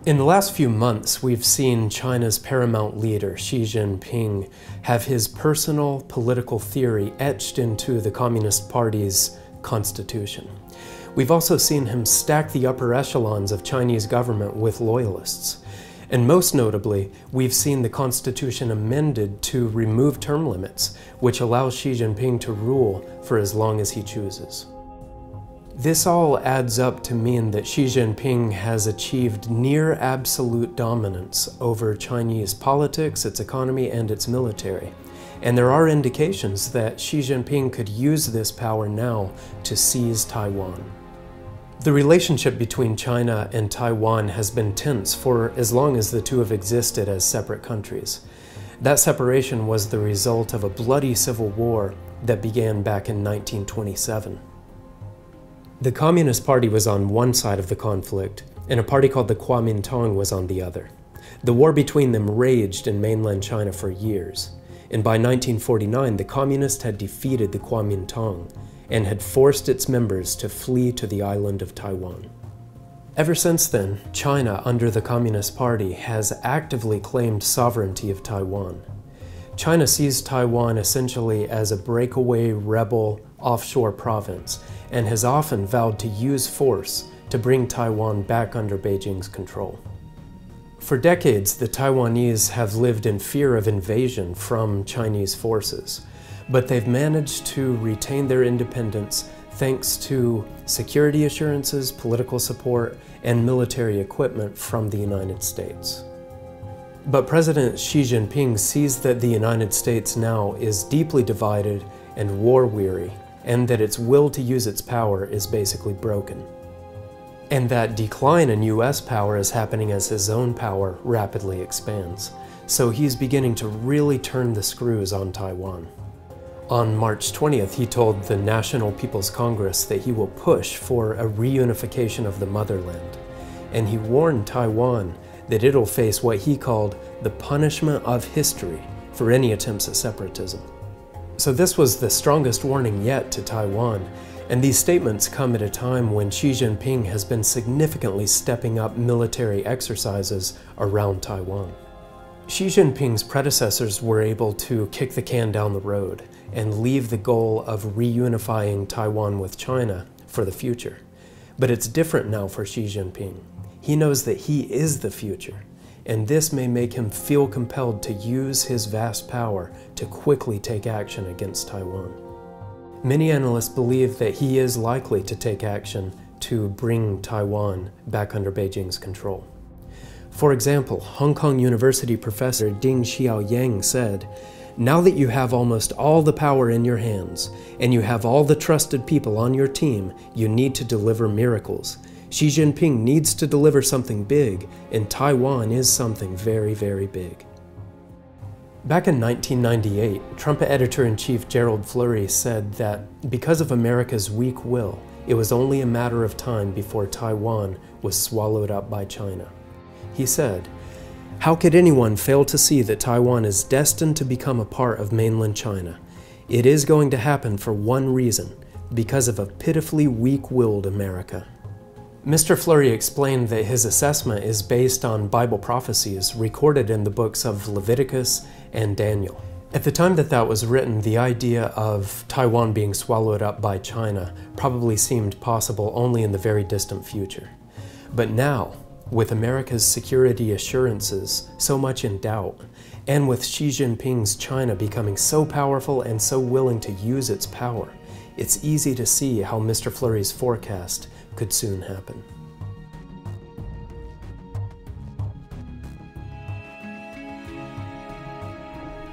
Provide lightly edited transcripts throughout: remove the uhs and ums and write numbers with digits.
In the last few months, we've seen China's paramount leader, Xi Jinping, have his personal political theory etched into the Communist Party's constitution. We've also seen him stack the upper echelons of Chinese government with loyalists. And most notably, we've seen the constitution amended to remove term limits, which allows Xi Jinping to rule for as long as he chooses. This all adds up to mean that Xi Jinping has achieved near absolute dominance over Chinese politics, its economy, and its military. And there are indications that Xi Jinping could use this power now to seize Taiwan. The relationship between China and Taiwan has been tense for as long as the two have existed as separate countries. That separation was the result of a bloody civil war that began back in 1927. The Communist Party was on one side of the conflict, and a party called the Kuomintang was on the other. The war between them raged in mainland China for years, and by 1949 the Communists had defeated the Kuomintang and had forced its members to flee to the island of Taiwan. Ever since then, China, under the Communist Party, has actively claimed sovereignty of Taiwan. China sees Taiwan essentially as a breakaway rebel offshore province and has often vowed to use force to bring Taiwan back under Beijing's control. For decades, the Taiwanese have lived in fear of invasion from Chinese forces, but they've managed to retain their independence thanks to security assurances, political support, and military equipment from the United States. But President Xi Jinping sees that the United States now is deeply divided and war-weary, and that its will to use its power is basically broken. And that decline in US power is happening as his own power rapidly expands. So he's beginning to really turn the screws on Taiwan. On March 20th, he told the National People's Congress that he will push for a reunification of the motherland. And he warned Taiwan that it'll face what he called the punishment of history for any attempts at separatism. So this was the strongest warning yet to Taiwan, and these statements come at a time when Xi Jinping has been significantly stepping up military exercises around Taiwan. Xi Jinping's predecessors were able to kick the can down the road and leave the goal of reunifying Taiwan with China for the future. But it's different now for Xi Jinping. He knows that he is the future, and this may make him feel compelled to use his vast power to quickly take action against Taiwan. Many analysts believe that he is likely to take action to bring Taiwan back under Beijing's control. For example, Hong Kong University professor Ding Xiaoyang said, "Now that you have almost all the power in your hands, and you have all the trusted people on your team, you need to deliver miracles. Xi Jinping needs to deliver something big, and Taiwan is something very, very big." Back in 1998, Trump editor-in-chief Gerald Flurry said that because of America's weak will, it was only a matter of time before Taiwan was swallowed up by China. He said, "How could anyone fail to see that Taiwan is destined to become a part of mainland China? It is going to happen for one reason, because of a pitifully weak-willed America." Mr. Flurry explained that his assessment is based on Bible prophecies recorded in the books of Leviticus and Daniel. At the time that that was written, the idea of Taiwan being swallowed up by China probably seemed possible only in the very distant future. But now, with America's security assurances so much in doubt, and with Xi Jinping's China becoming so powerful and so willing to use its power, it's easy to see how Mr. Flurry's forecast could soon happen.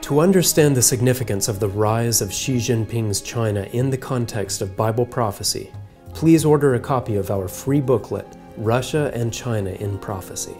To understand the significance of the rise of Xi Jinping's China in the context of Bible prophecy, please order a copy of our free booklet, Russia and China in Prophecy.